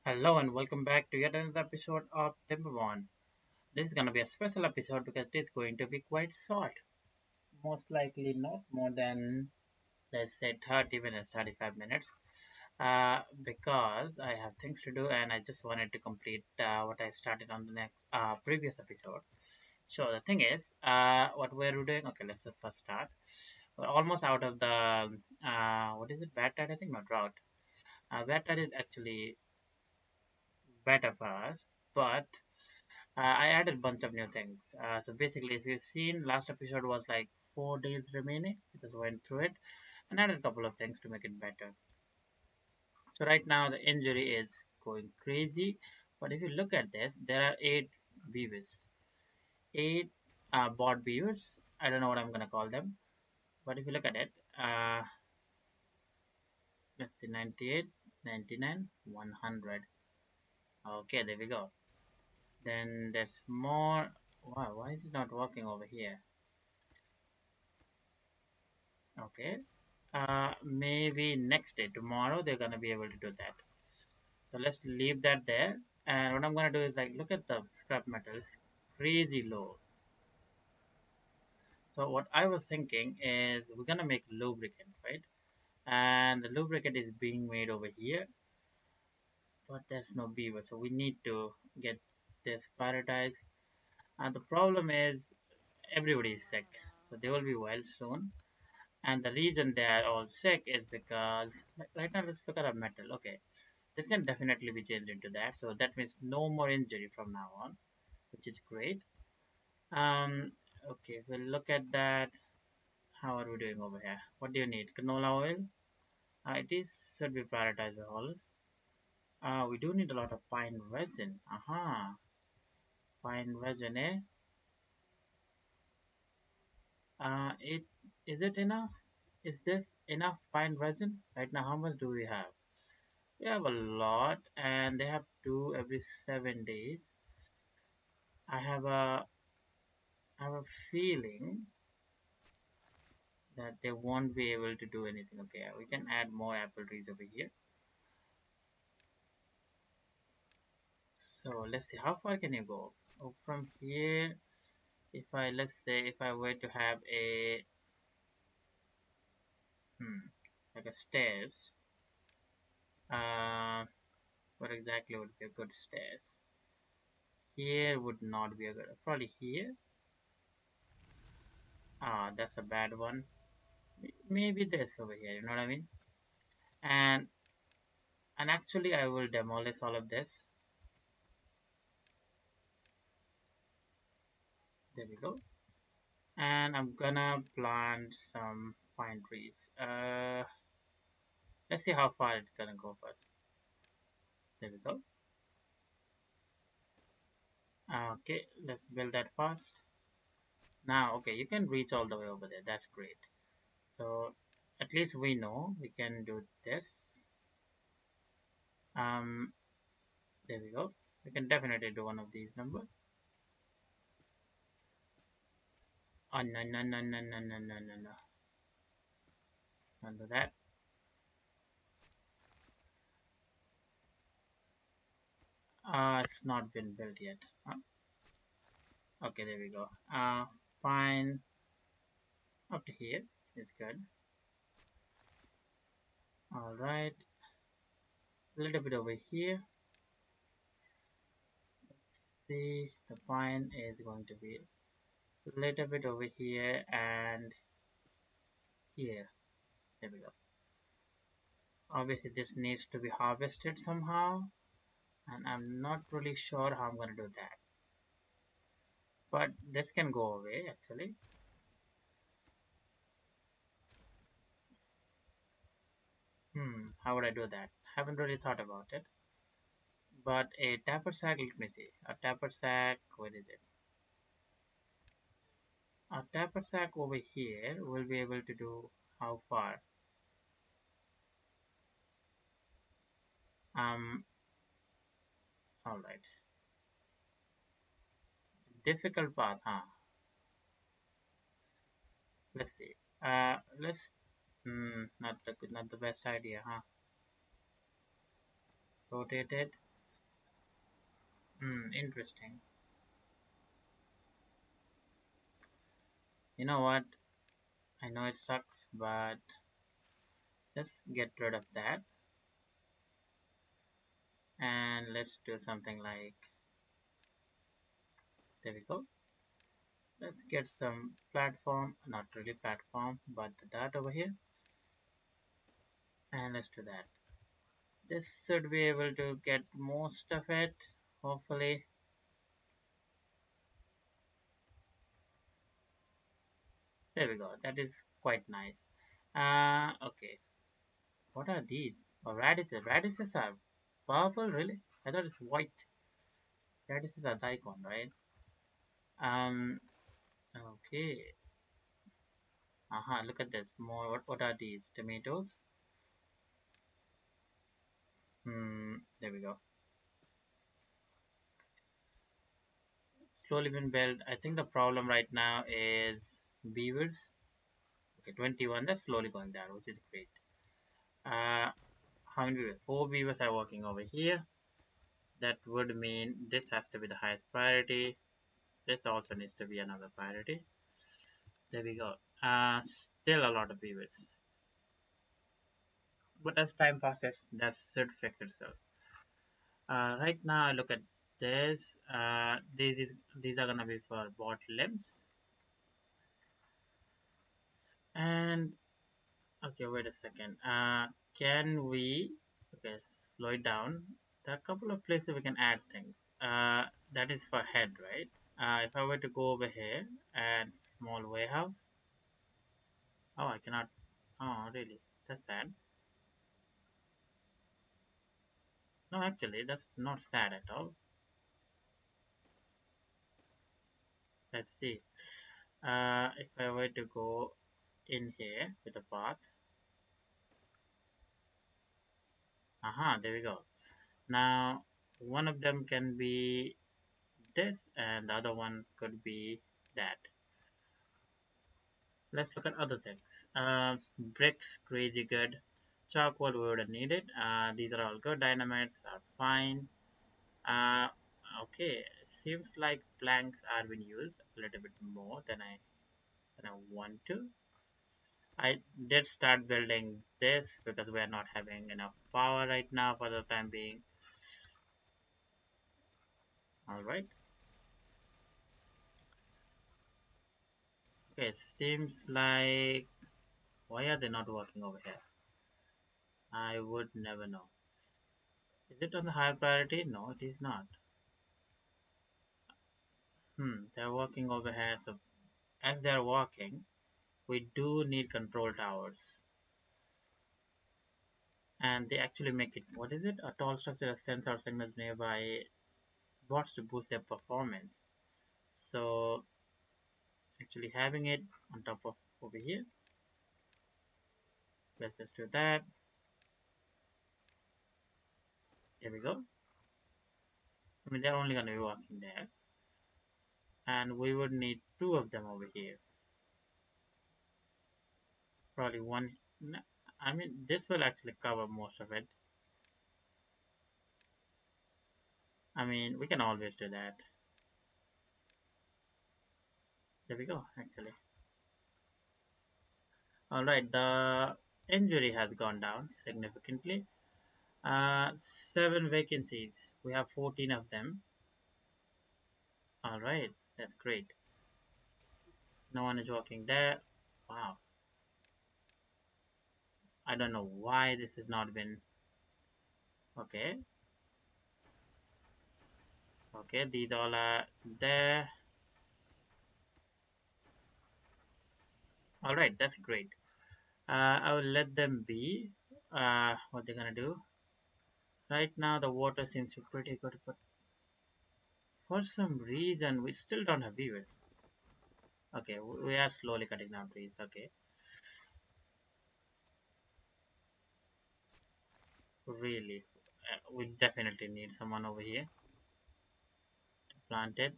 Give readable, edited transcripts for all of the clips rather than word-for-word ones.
Hello and welcome back to yet another episode of Timberborn. This is going to be a special episode because it is going to be quite short. Most likely not more than, let's say, 30 minutes, 35 minutes. Because I have things to do and I just wanted to complete what I started on the next previous episode. So the thing is, what we're doing, okay, let's just first start. We're almost out of the, what is it, bad tide? I think, not drought. Bad tide is actually better for us, but I added a bunch of new things. So basically, if you've seen, last episode was like 4 days remaining. I just went through it and added a couple of things to make it better. So right now the injury is going crazy. But if you look at this, there are 8 beavers, 8 bot beavers. I don't know what I'm gonna call them, but if you look at it, let's see, 98, 99, 100. Okay, there we go. Then there's more. Wow, why is it not working over here? Okay. Maybe next day, tomorrow, they're gonna be able to do that. So let's leave that there. And what I'm gonna do is like look at the scrap metals, crazy low. So what I was thinking is we're gonna make lubricant, right? And the lubricant is being made over here, but there's no beaver, so we need to get this prioritized. And the problem is everybody is sick, so they will be well soon. And the reason they are all sick is because like, right now let's look at our metal. Okay, this can definitely be changed into that, so that means no more injury from now on, which is great. Okay, we'll look at that. How are we doing over here? What do you need? Canola oil. It is should be prioritized by haulers. We do need a lot of pine resin. Aha, pine resin, eh? It is it enough? Is this enough pine resin right now? How much do we have? We have a lot, and they have two every 7 days. I have a feeling that they won't be able to do anything. Okay, we can add more apple trees over here. So let's see, how far can you go? Oh, from here, if I, let's say, if I were to have a, like a stairs, uh, what exactly would be a good stairs? Here would not be a good, probably here. That's a bad one. Maybe this over here, you know what I mean? And and actually I will demolish all of this. There we go. And I'm gonna plant some pine trees. Let's see how far it's gonna go first. There we go. Okay, let's build that fast. Now, okay, you can reach all the way over there. That's great. So at least we know we can do this. Um, there we go. We can definitely do one of these numbers. Oh no no no no no no no no no. Don't do that. It's not been built yet. Okay, there we go. Fine. Up to here is good. All right. A little bit over here. See, the pine is going to be a little bit over here and here. There we go. Obviously, this needs to be harvested somehow, and I'm not really sure how I'm going to do that. But this can go away actually. How would I do that? Haven't really thought about it. But a tapper sack, let me see. A tapper sack, where is it? A tapper sack over here will be able to do how far? Um, all right. Difficult path, huh? Let's see. Let's. Not the best idea, huh? Rotate it. Interesting. You know what? I know it sucks, but let's get rid of that and let's do something like, there we go. Let's get some platform, not really platform, but the dart over here, and let's do that. This should be able to get most of it, hopefully. There we go. That is quite nice. Okay. What are these? Oh, radishes. Radishes are purple, really? I thought it's white. Radishes are daikon, right? Um. Okay. Look at this. More. What are these? Tomatoes. There we go. Slowly been built. I think the problem right now is beavers. Okay, 21. That's slowly going down, which is great. Uh, how many beavers? 4 beavers are working over here. That would mean this has to be the highest priority. This also needs to be another priority. There we go. Still a lot of beavers. But as time passes, that should fix itself. Right now, I look at this. These are gonna be for bot limbs. And okay, wait a second. Can we? Okay, slow it down. There are a couple of places we can add things. That is for head, right? If I were to go over here and small warehouse. Oh, I cannot. Oh, really? That's sad. No, actually, that's not sad at all. Let's see. If I were to go in here with a path. There we go. Now, one of them can be this, and the other one could be that. Let's look at other things. Bricks, crazy good. Charcoal, we wouldn't need it. These are all good. Dynamites are fine. Uh, okay, seems like planks are being used a little bit more than I want to. I did start building this because we are not having enough power right now for the time being. Alright. Okay, seems like why are they not working over here? I would never know. Is it on the higher priority? No, it is not. They're working over here. So as they're working, we do need control towers. And they actually make it, what is it? A tall structure that sends out signals nearby bots to boost their performance. So actually having it on top of over here, let's just do that. There we go. I mean, they're only going to be working there. And we would need 2 of them over here. Probably one. I mean, this will actually cover most of it. I mean, we can always do that. There we go, actually. Alright, the injury has gone down significantly. 7 vacancies. We have 14 of them. Alright, that's great. No one is working there. Wow. I don't know why this has not been. Okay. Okay, these all are there. Alright, that's great. I will let them be. What they're gonna do. Right now, the water seems to be pretty good, but for some reason, we still don't have beavers. Okay, we are slowly cutting down trees. Okay, really, we definitely need someone over here to plant it.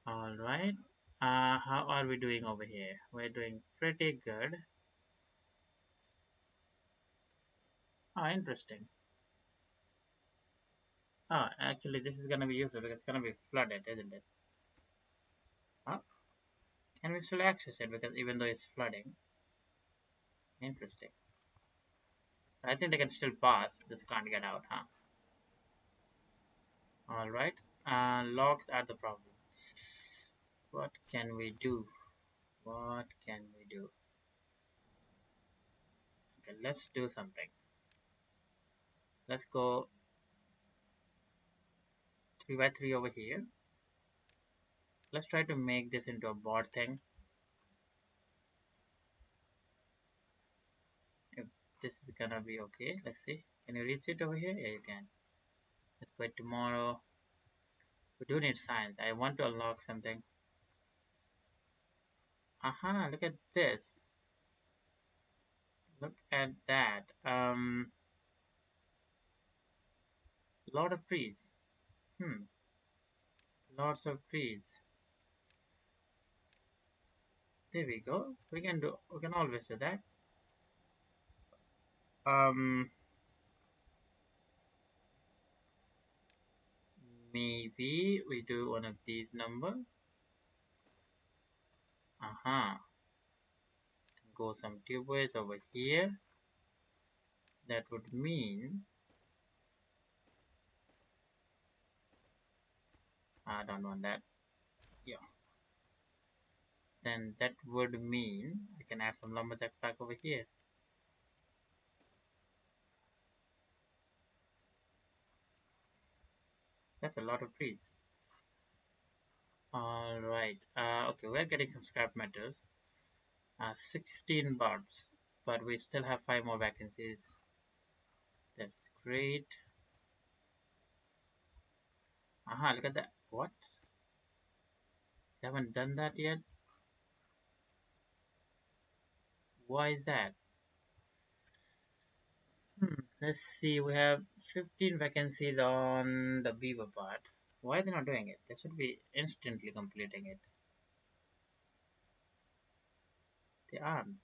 All right. How are we doing over here? We're doing pretty good. Oh, interesting. Oh, actually, this is gonna be useful because it's gonna be flooded, isn't it? Oh, can we still access it? Because even though it's flooding, interesting. I think they can still pass. Just can't get out, huh? All right. Locks are the problem. What can we do? What can we do? Okay, let's do something. Let's go 3 by 3 over here. Let's try to make this into a board thing. If this is gonna be okay, let's see. Can you reach it over here? Yeah, you can. Let's wait tomorrow. We do need science. I want to unlock something. Aha, look at this. Look at that. Lot of trees. Hmm, lots of trees. There we go. We can always do that. Um, maybe we do one of these number. Aha, go some tubeways over here. That would mean I don't want that. Yeah. Then that would mean I can add some lumberjack back over here. That's a lot of trees. Alright. Okay, we're getting some scrap metals. 16 bucks. But we still have 5 more vacancies. That's great. Aha, look at that. What? They haven't done that yet? Why is that? Let's see. We have 15 vacancies on the Beaver part. Why are they not doing it? They should be instantly completing it. They aren't.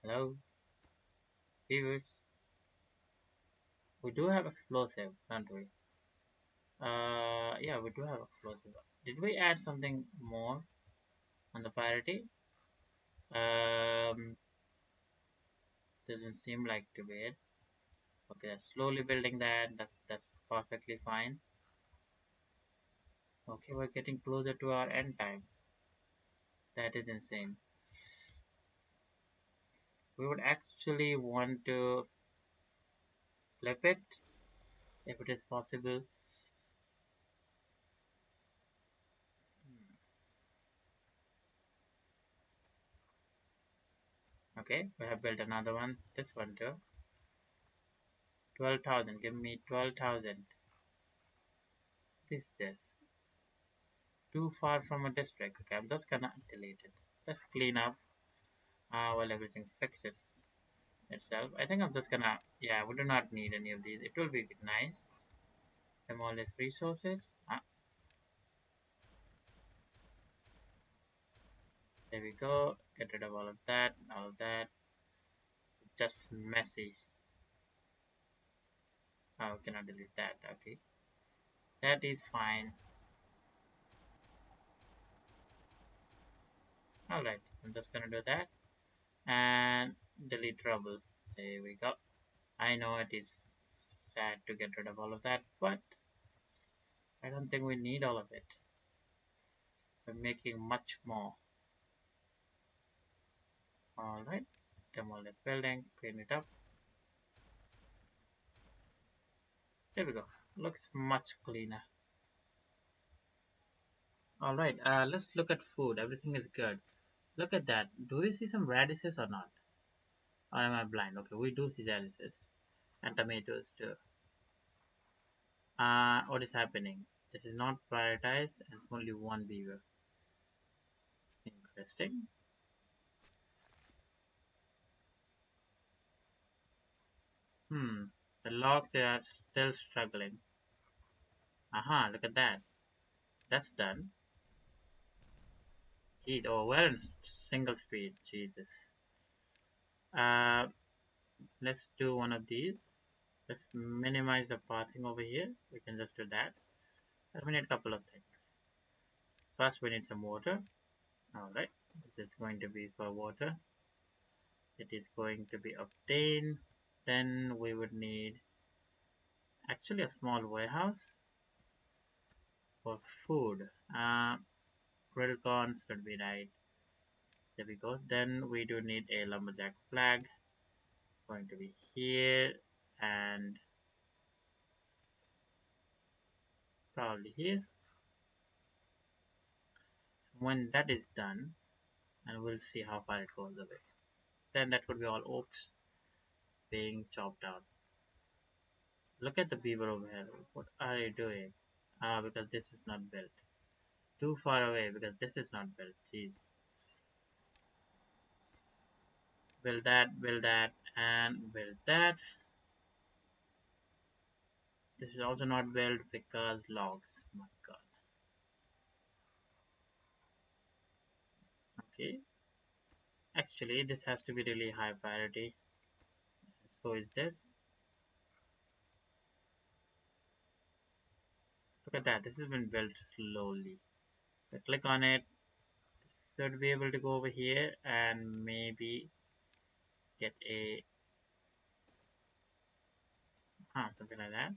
Hello, Beavers. We do have explosive, don't we? Yeah, we do have explosive. Did we add something more on the priority? Um, doesn't seem like to be it. Okay, slowly building that. That's perfectly fine. Okay, we're getting closer to our end time. That is insane. We would actually want to flip it if it is possible. Okay, we have built another one. This one too. 12,000. Give me 12,000. What is this? Too far from a district. Okay, I'm just gonna delete it. Let's clean up while everything fixes itself. I think I'm just gonna, yeah, we do not need any of these. It will be nice. Demolish resources. There we go. Get rid of all of that. All of that. Just messy. Oh, we cannot delete that. Okay. That is fine. Alright, I'm just gonna do that. And delete trouble. There we go. I know it is sad to get rid of all of that, but I don't think we need all of it. We're making much more. Alright, demolish building, clean it up. There we go. Looks much cleaner. Alright, let's look at food. Everything is good. Look at that. Do we see some radishes or not? Or am I blind? Okay, we do see radishes. And tomatoes too. What is happening? This is not prioritized and it's only one beaver. Interesting. The logs are still struggling. Aha, look at that. That's done. Jeez, oh, we're in single speed. Jesus. Uh, let's do one of these. Let's minimize the pathing over here. We can just do that. And we need a couple of things. First, we need some water. Alright, this is going to be for water. It is going to be obtained. Then we would need actually a small warehouse for food. Grill corn should be right. There we go. Then we do need a lumberjack flag. Going to be here and probably here. When that is done, and we'll see how far it goes away. Then that could be all oaks being chopped down. Look at the beaver over here. What are you doing? Because this is not built. Too far away because this is not built. Jeez. Build that, and build that. This is also not built because logs. My god. Okay. Actually, this has to be really high priority. So is this. Look at that. This has been built slowly. So click on it. Should be able to go over here and maybe get a something like that.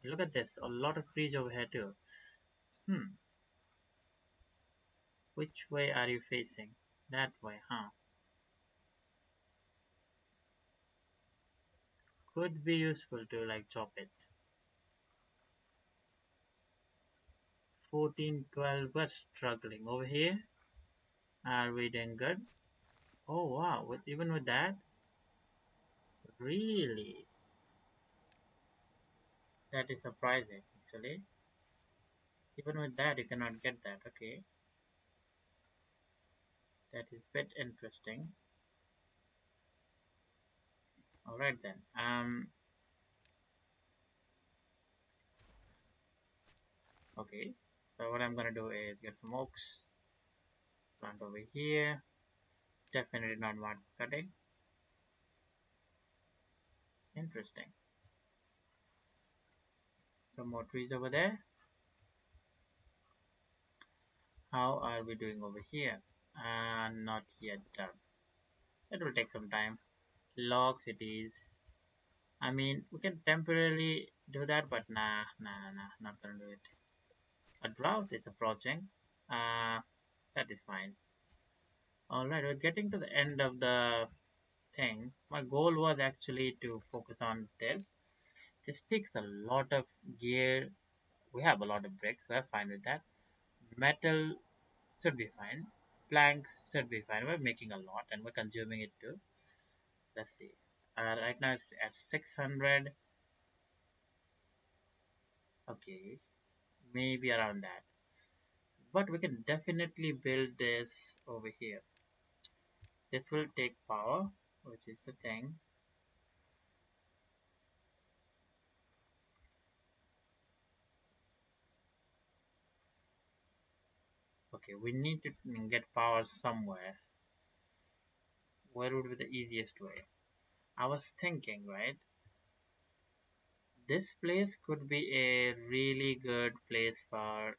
Look at this, a lot of trees over here too. Hmm, which way are you facing? That way, huh? Could be useful to like chop it. 14, 12, we're struggling over here. Are we doing good? Oh wow, even with that, really, that is surprising actually. Even with that, you cannot get that. Okay, that is bit interesting. All right then. Okay. So what I'm gonna do is get some oaks, plant over here. Definitely not marked for cutting. Interesting. Some more trees over there. How are we doing over here? Not yet done. It will take some time. Log cities. I mean, we can temporarily do that, but nah, not gonna do it. A drought is approaching. That is fine. Alright, we're getting to the end of the thing. My goal was actually to focus on this. This takes a lot of gear. We have a lot of bricks. We're fine with that. Metal should be fine. Planks should be fine. We're making a lot and we're consuming it too. Let's see. Right now it's at 600. Okay, maybe around that. But we can definitely build this over here. This will take power, which is the thing. Okay, we need to get power somewhere. Where would be the easiest way? I was thinking, right? This place could be a really good place for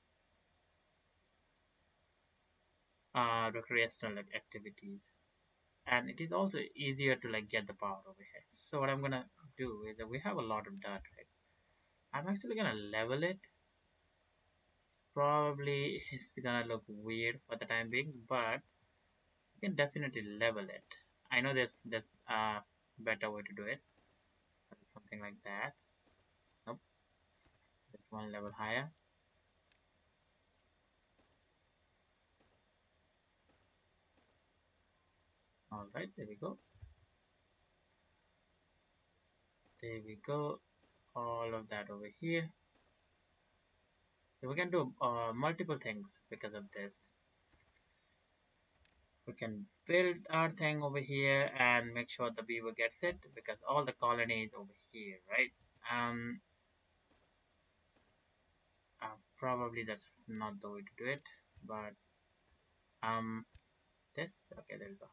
recreational like, activities, and it is also easier to like get the power over here. So what I'm gonna do is that we have a lot of dirt, right? I'm actually gonna level it. Probably it's gonna look weird for the time being, but you can definitely level it. I know there's a better way to do it. Something like that. Nope, just one level higher. All right, there we go. There we go. All of that over here. So we can do multiple things because of this. We can build our thing over here and make sure the beaver gets it because all the colony is over here, right? Um, Probably that's not the way to do it, but this okay, there we go.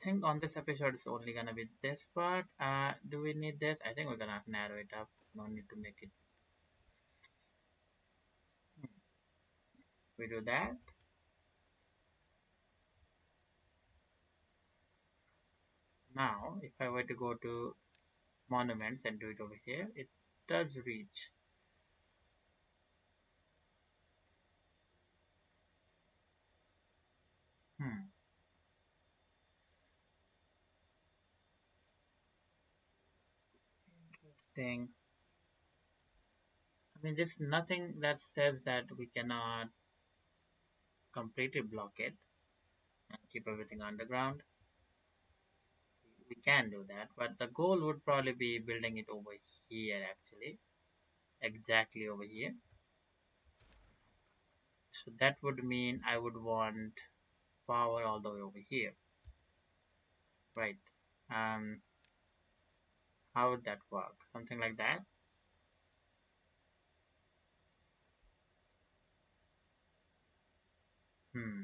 think on this episode it's only gonna be this part. Do we need this? I think we're gonna have to narrow it up. No need to make it. Hmm, we do that. Now, if I were to go to monuments and do it over here, it does reach. Hmm, interesting. I mean, there's nothing that says that we cannot completely block it and keep everything underground. We can do that, but the goal would probably be building it over here actually, exactly over here. So that would mean I would want power all the way over here, right? Um, how would that work? Something like that. Hmm,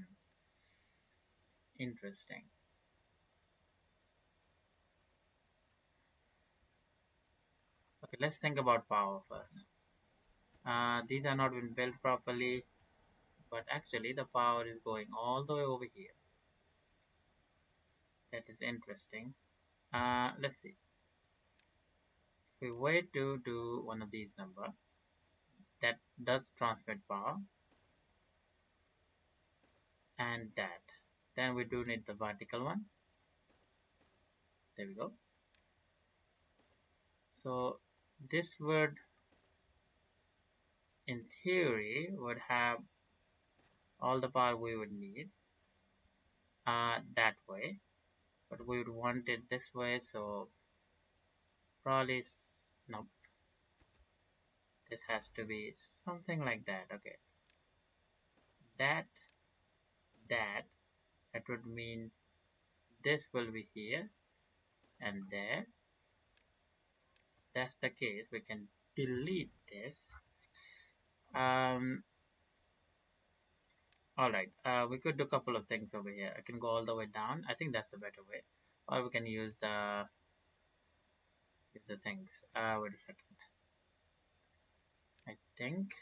interesting. Okay, let's think about power first. These are not been built properly, but actually the power is going all the way over here. That is interesting. Let's see. If we were to do one of these number that does transmit power and that, then we do need the vertical one. There we go. So this would, in theory, would have all the power we would need that way, but we would want it this way. So probably no, this has to be something like that. Okay, that that that would mean this will be here and there. That's the case. We can delete this. Um, all right. We could do a couple of things over here. I can go all the way down. I think that's the better way. Or we can use the things. Wait a second. I think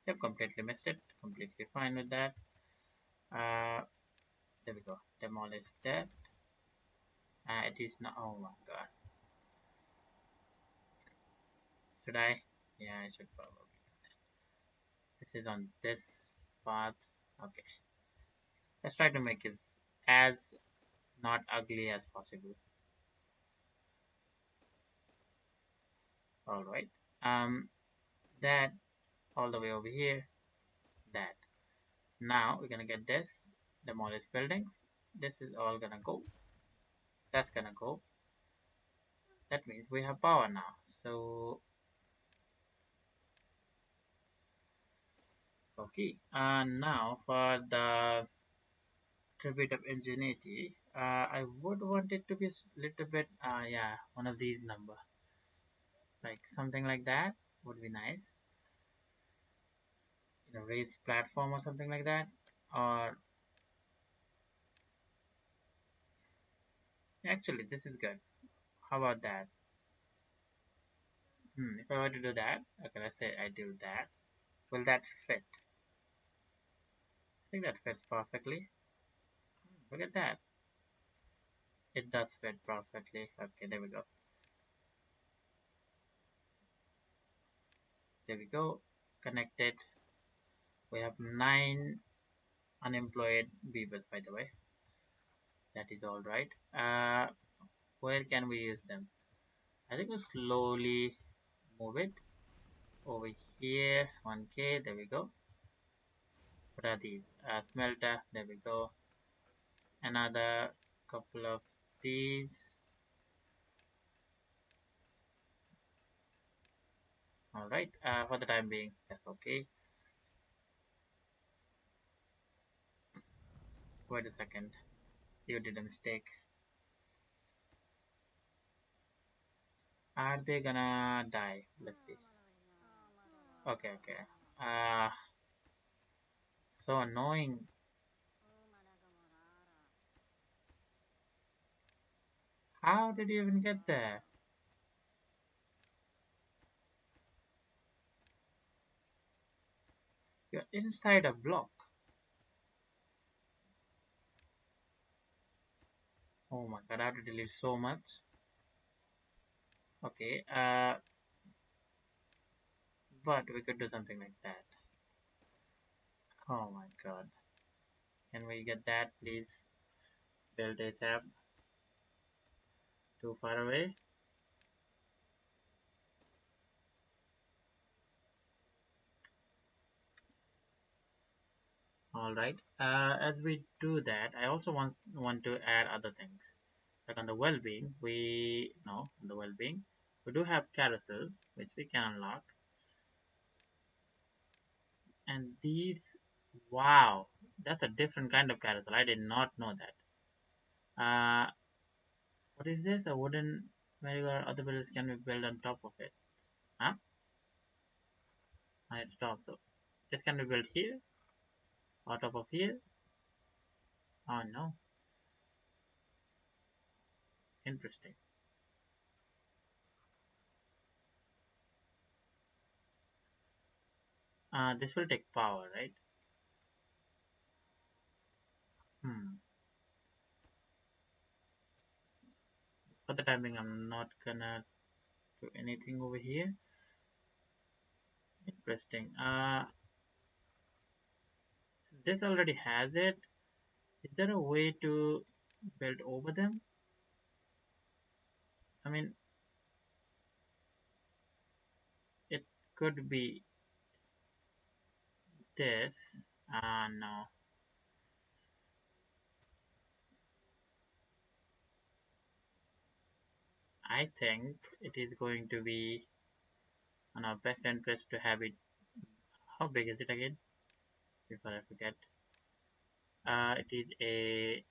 I've completely missed it. Completely fine with that. Uh, there we go. Demolish that. It is not. Oh my god. Should I? Yeah, I should probably. This is on this path. Okay. Let's try to make it as not ugly as possible. All right. That all the way over here. That. Now we're gonna get this. Demolish buildings. This is all gonna go. That's gonna go. That means we have power now. So okay. Now for the tribute of ingenuity, I would want it to be a little bit. Yeah, one of these number, like something like that would be nice. Raised platform or something like that. Or actually, this is good. How about that? If I were to do that, okay, let's say I do that. Will that fit? I think that fits perfectly. Look at that. It does fit perfectly. Okay, there we go. There we go. Connected. We have 9 unemployed beavers, by the way. That is all right. Where can we use them? I think we slowly move it over here. 1K. There we go. What are these? Smelter. There we go. Another couple of these. All right. For the time being, that's okay. Wait a second. You did a mistake. Are they gonna die? Let's see. Okay, okay. So annoying. How did you even get there? You're inside a block. Oh my god, I have to delete so much. Okay, but we could do something like that. Oh my god. Can we get that, please? Build ASAP. Too far away. All right. As we do that, I also want to add other things. Like on the well-being, we no on the well-being, we do have carousel which we can unlock, and these, wow, that's a different kind of carousel. I did not know that. What is this? A wooden merry-go-round. Other buildings can be built on top of it. Huh? On its top. So this can be built here, on top of here. Oh no, interesting. This will take power, right? Hmm. For the time being, I'm not gonna do anything over here. Interesting. This already has it. Is there a way to build over them? I mean, it could be this. No. I think it is going to be on our best interest to have it. How big is it again? Before I forget. It is a,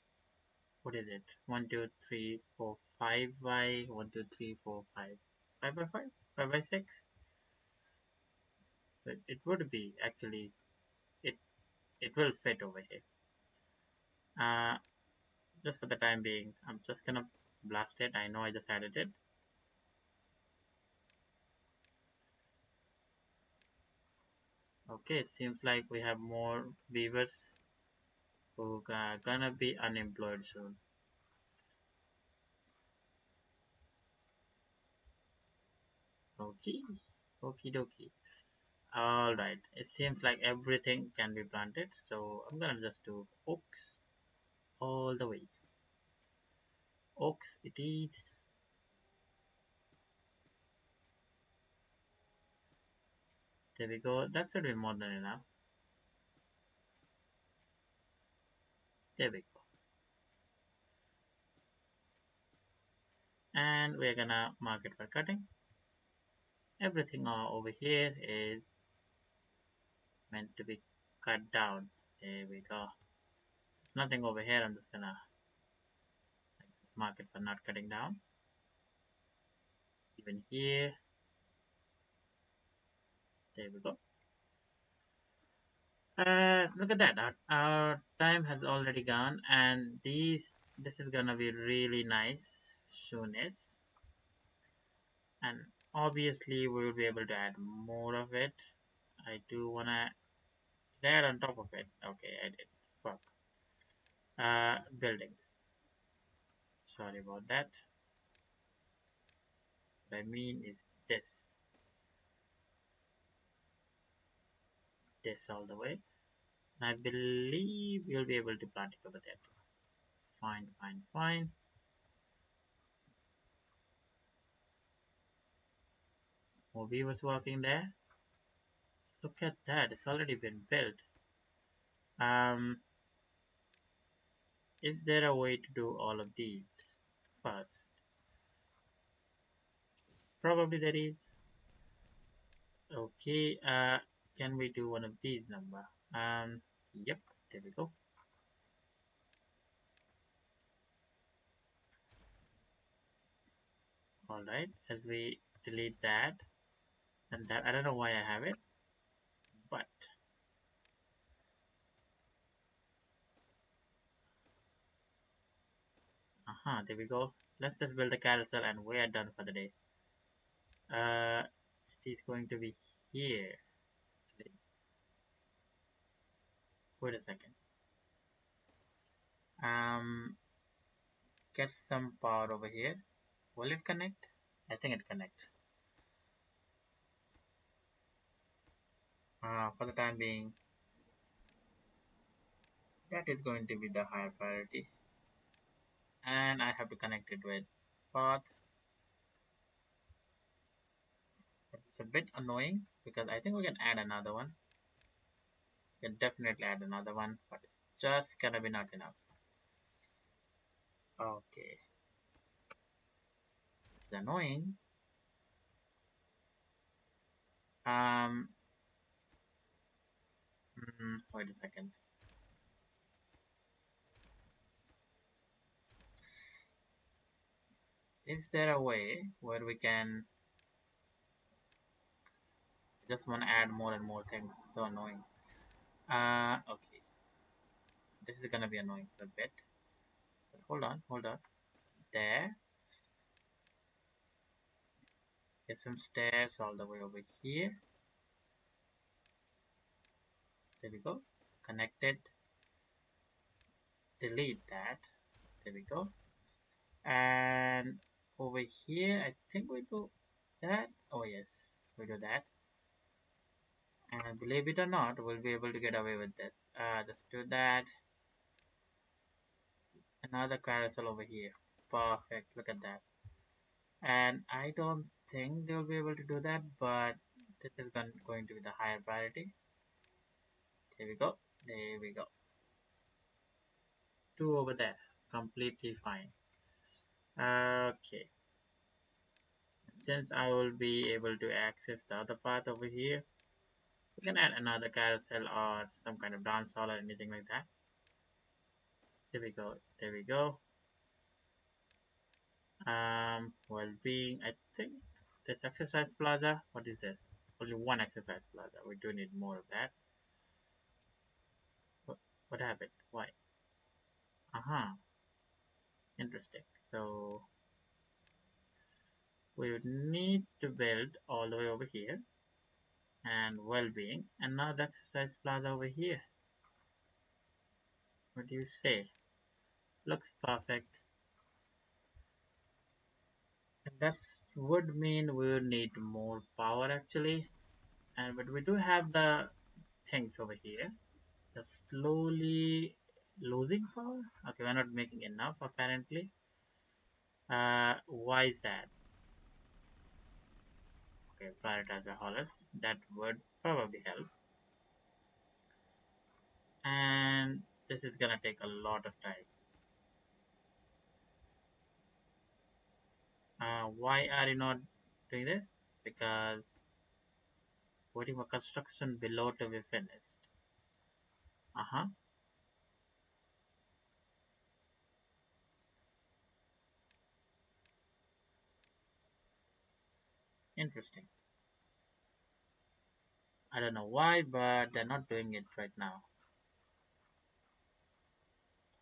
what is it? 1, 2, 3, 4, 5 by 1, 2, 3, 4, 5. 5 by 5? 5 by 6? So it would be actually, it it will fit over here. Uh, just for the time being, I'm just gonna blast it. I know I just added it. Okay, seems like we have more beavers who are gonna be unemployed soon. Okay, okie dokie. All right, it seems like everything can be planted, so I'm gonna just do oaks all the way. Oaks it is. There we go. That should be more than enough. There we go. And we're gonna mark it for cutting. Everything over here is meant to be cut down. There we go. There's nothing over here. I'm just gonna just mark it for not cutting down. Even here. There we go. Look at that. Our time has already gone, and this is gonna be really nice soonest. And obviously, we will be able to add more of it. I do wanna add on top of it. Okay, I did. Fuck. Buildings. Sorry about that. What I mean is this all the way. And I believe we'll be able to plant it over there too. Fine, fine, fine. More beavers working there. Look at that, it's already been built. Um, is there a way to do all of these first? Probably there is. Okay, can we do one of these number? Yep, there we go. Alright, as we delete that and that, I don't know why I have it, but There we go. Let's just build the carousel and we are done for the day. Uh, it is going to be here. Actually, wait a second. Um, get some power over here. Will it connect? I think it connects. For the time being, that is going to be the higher priority. And I have to connect it with path. It's a bit annoying because I think we can add another one. We can definitely add another one, but it's just gonna be not enough. Okay, it's annoying. Um, wait a second. Is there a way where we can just want to add more and more things? So annoying. Okay, this is gonna be annoying for a bit. But hold on. There, get some stairs all the way over here. There we go. Connected. Delete that. There we go. And over here, I think we do that. Oh yes, we do that. And believe it or not, we'll be able to get away with this. Just do that. Another carousel over here. Perfect. Look at that. And I don't think they'll be able to do that, but this is going to be the higher priority. There we go. There we go. Two over there. Completely fine. Okay. Since I will be able to access the other path over here, we can add another carousel or some kind of dance hall or anything like that. There we go. There we go. Well-being. I think this exercise plaza. What is this? Only one exercise plaza. We do need more of that. What, what happened? Why? Uh-huh. Interesting. So we would need to build all the way over here and well-being. Another exercise plaza over here. What do you say? Looks perfect. And that would mean we would need more power actually. And but we do have the things over here. Just slowly losing power. Okay, we're not making enough apparently. Why is that? Okay, prioritize the haulers. That would probably help. And this is gonna take a lot of time. Why are you not doing this? Because waiting for construction below to be finished. Uh-huh. Interesting. I don't know why, but they're not doing it right now.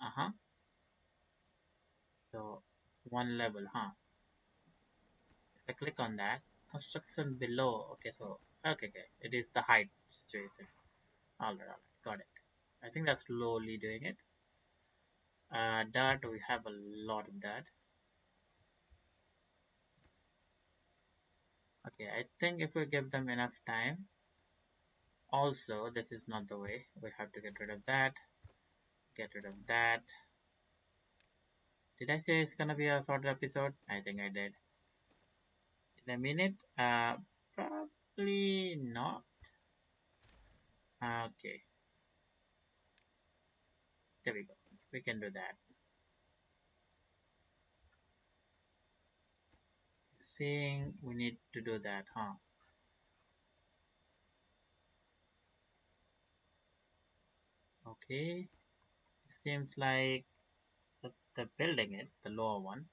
Uh-huh. So one level, huh? If I click on that, construction below. Okay, so okay. It is the height situation. All right, got it. I think that's slowly doing it. Dirt, we have a lot of that. Okay, I think if we give them enough time. Also, this is not the way. We have to get rid of that. Get rid of that. Did I say it's gonna be a shorter episode? I think I did. In a minute? Probably not. Okay, there we go. We can do that. Saying we need to do that, huh? Okay. Seems like just the building it, the lower one.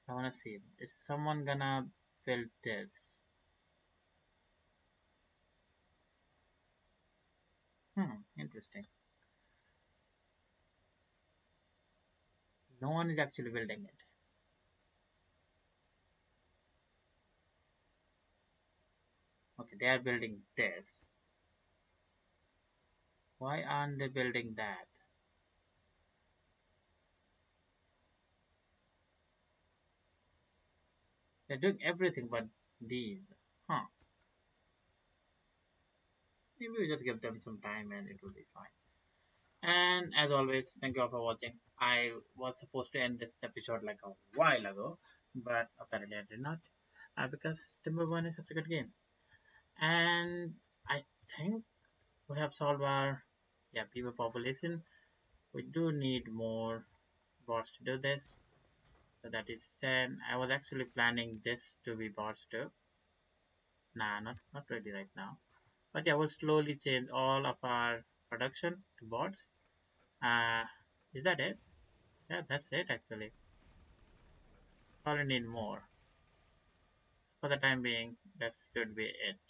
I wanna see. Is someone gonna build this? Interesting. No one is actually building it. Okay, they are building this. Why aren't they building that? They're doing everything but these. Huh. Maybe we just give them some time and it will be fine. And as always, thank you all for watching. I was supposed to end this episode like a while ago, but apparently I did not. Because Timberborn is such a good game. And I think we have solved our Beaver population. We do need more bots to do this. So that is 10. I was actually planning this to be bots too. Nah, not really right now. But yeah, we'll slowly change all of our production to bots. Uh, is that it? Yeah, that's it actually. Probably need more. So for the time being, that should be it.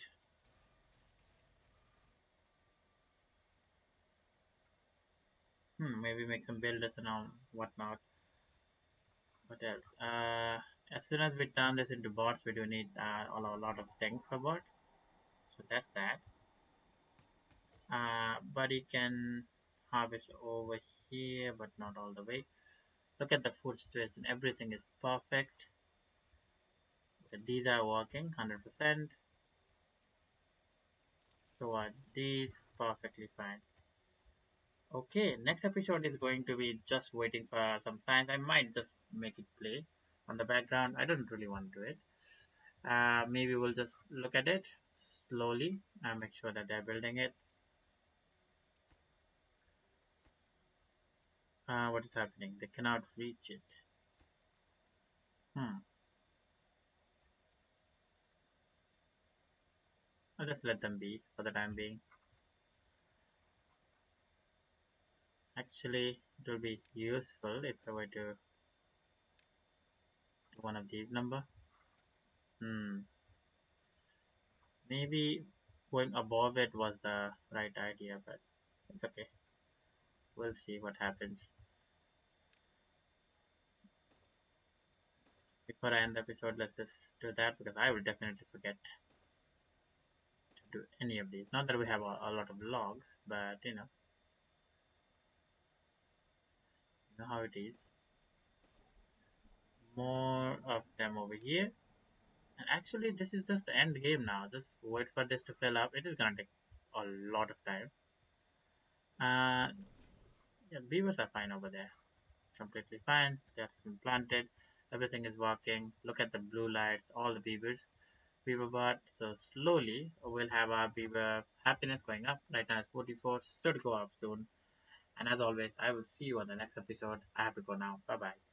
Maybe make some builders and all whatnot. What else? As soon as we turn this into bots, we do need a lot of things for bots. So that's that. Buddy can harvest over here, but not all the way. Look at the food situation. Everything is perfect. These are working 100%. So are these perfectly fine. Okay, next episode is going to be just waiting for some signs. I might just make it play on the background. I don't really want to do it. Maybe we'll just look at it slowly and make sure that they're building it. What is happening? They cannot reach it. Hmm. I'll just let them be for the time being. Actually, it will be useful if I were to do one of these number. Hmm. Maybe going above it was the right idea, but it's okay. We'll see what happens. Before I end the episode, let's just do that because I will definitely forget to do any of these. Not that we have a lot of logs, but you know how it is. More of them over here. And actually, this is just the end game now. Just wait for this to fill up. It is gonna take a lot of time. Uh, yeah, beavers are fine over there. Completely fine. That's implanted. Everything is working. Look at the blue lights. All the beavers. Beaver bot. So slowly we'll have our beaver happiness going up. Right now it's 44. Should go up soon. And as always, I will see you on the next episode. I have to go now. Bye bye.